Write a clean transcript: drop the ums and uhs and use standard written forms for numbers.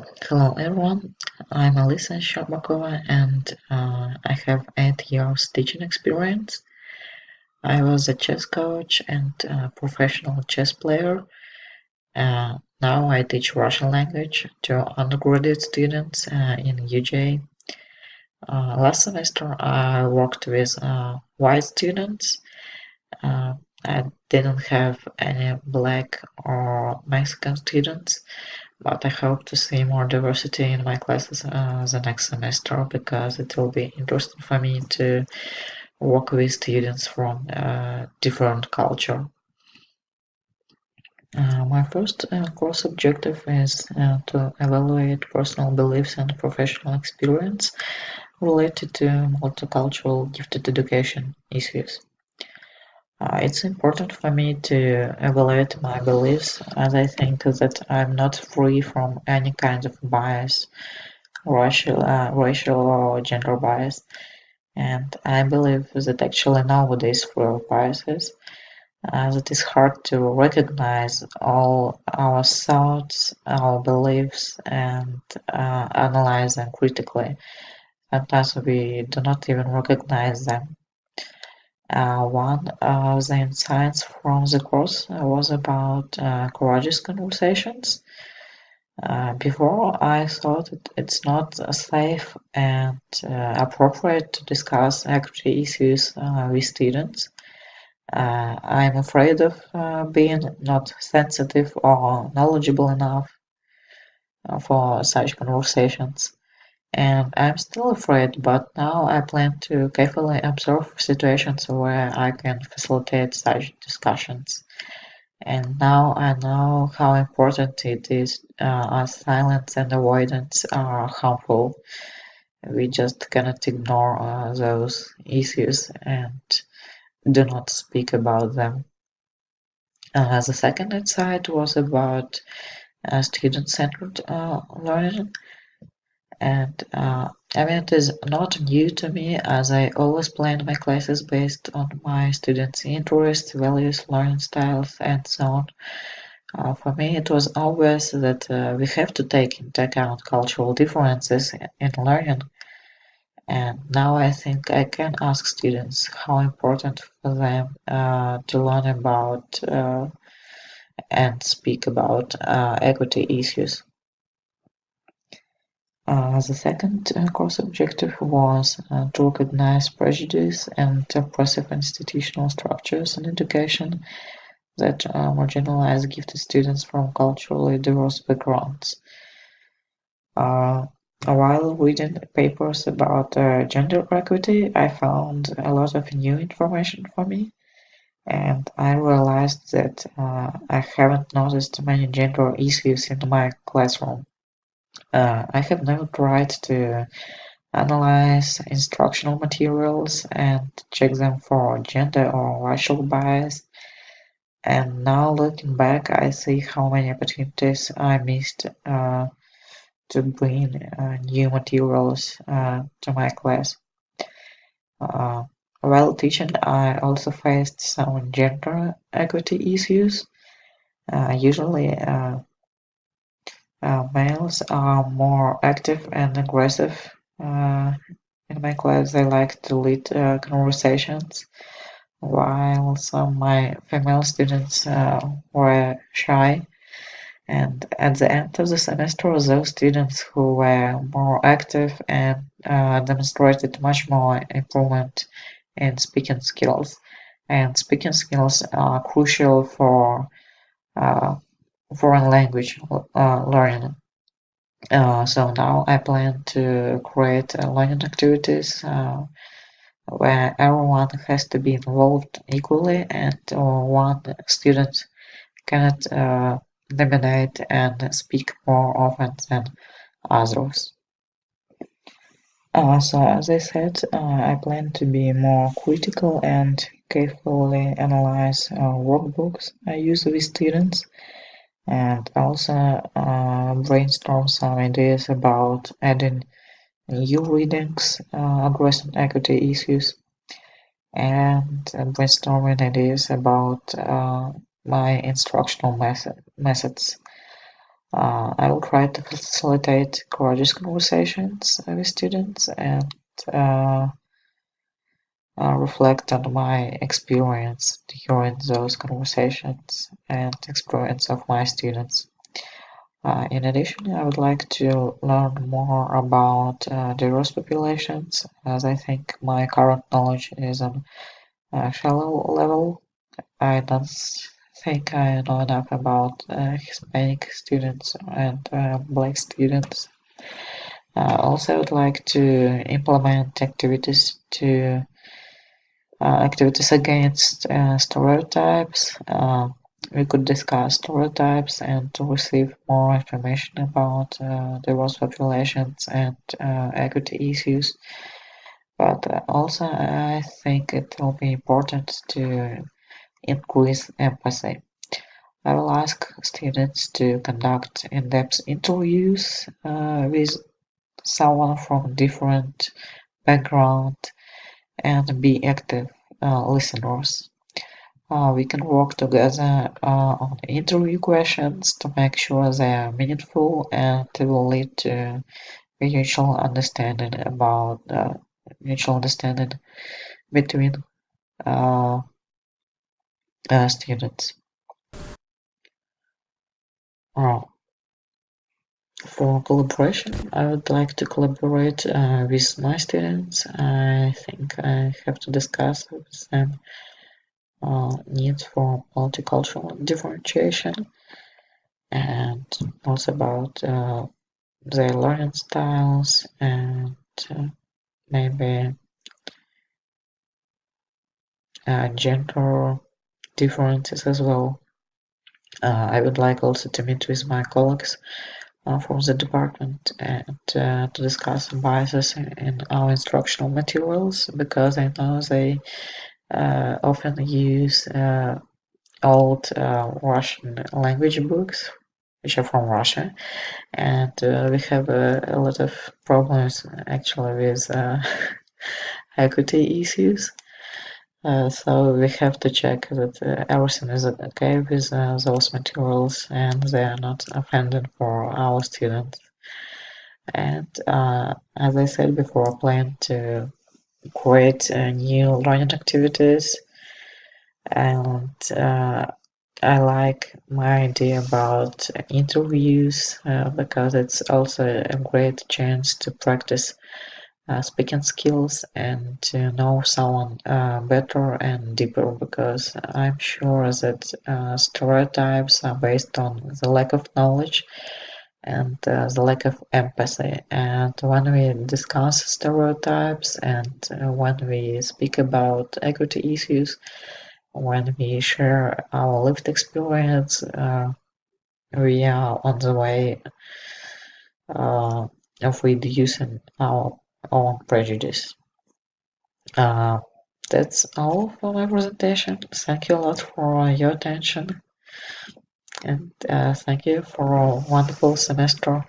Hello everyone, I'm Alisa and I have 8 years teaching experience. I was a chess coach and professional chess player. Now I teach Russian language to undergraduate students in UJ. Last semester I worked with white students. Uh, I didn't have any black or Mexican students. But I hope to see more diversity in my classes the next semester because it will be interesting for me to work with students from different culture. My first course objective is to evaluate personal beliefs and professional experience related to multicultural gifted education issues. It's important for me to evaluate my beliefs as I think that I'm not free from any kind of bias racial or gender bias, and I believe that actually nowadays for biases, it is hard to recognize all our thoughts, our beliefs, and analyze them critically. Sometimes we do not even recognize them. One of the insights from the course was about courageous conversations. Before, I thought it's not safe and appropriate to discuss equity issues with students. I'm afraid of being not sensitive or knowledgeable enough for such conversations. And I'm still afraid, but now I plan to carefully observe situations where I can facilitate such discussions. And now I know how important it is, as silence and avoidance are harmful. We just cannot ignore those issues and do not speak about them. The second insight was about student-centered learning, and I mean it is not new to me as I always planned my classes based on my students' interests, values, learning styles, and so on. For me, it was obvious that we have to take into account cultural differences in learning, and now I think I can ask students how important for them to learn about and speak about equity issues. The second course objective was to recognize prejudice and oppressive institutional structures in education that marginalize gifted students from culturally diverse backgrounds. Uh, while reading papers about gender equity, I found a lot of new information for me, and I realized that I haven't noticed many gender issues in my classroom. I have never tried to analyze instructional materials and check them for gender or racial bias. And now looking back, I see how many opportunities I missed to bring new materials to my class. Uh, while teaching, I also faced some gender equity issues. Usually, males are more active and aggressive. In my class, they like to lead conversations, while some of my female students were shy. And at the end of the semester, those students who were more active and demonstrated much more improvement in speaking skills. And speaking skills are crucial for uh, foreign language learning. So now I plan to create learning activities where everyone has to be involved equally and one student cannot dominate and speak more often than others. So as I said, I plan to be more critical and carefully analyze workbooks I use with students, and also brainstorm some ideas about adding new readings addressing equity issues, and brainstorming ideas about my instructional methods. I will try to facilitate courageous conversations with students and uh, reflect on my experience during those conversations and experience of my students. In addition, I would like to learn more about diverse populations, as I think my current knowledge is on a shallow level. I don't think I know enough about Hispanic students and Black students. Also, I would like to implement activities against stereotypes. We could discuss stereotypes and to receive more information about diverse populations and equity issues. But also, I think it will be important to increase empathy. I will ask students to conduct in-depth interviews with someone from different background and be active listeners. We can work together on interview questions to make sure they are meaningful and will lead to mutual understanding about mutual understanding between uh, students. Uh, for collaboration, I would like to collaborate with my students. I think I have to discuss with them needs for multicultural differentiation and also about their learning styles and uh, maybe gender differences as well. I would like also to meet with my colleagues from the department and to discuss biases in our instructional materials because I know they often use old Russian language books which are from Russia, and we have a lot of problems actually with equity issues. So we have to check that everything is okay with those materials and they are not offended for our students. And as I said before, I plan to create new learning activities and I like my idea about interviews because it's also a great chance to practice speaking skills and to know someone better and deeper because I'm sure that stereotypes are based on the lack of knowledge and the lack of empathy. And when we discuss stereotypes and when we speak about equity issues, when we share our lived experience, we are on the way of reducing our own prejudice. Uh, that's all for my presentation. Thank you a lot for your attention and thank you for a wonderful semester.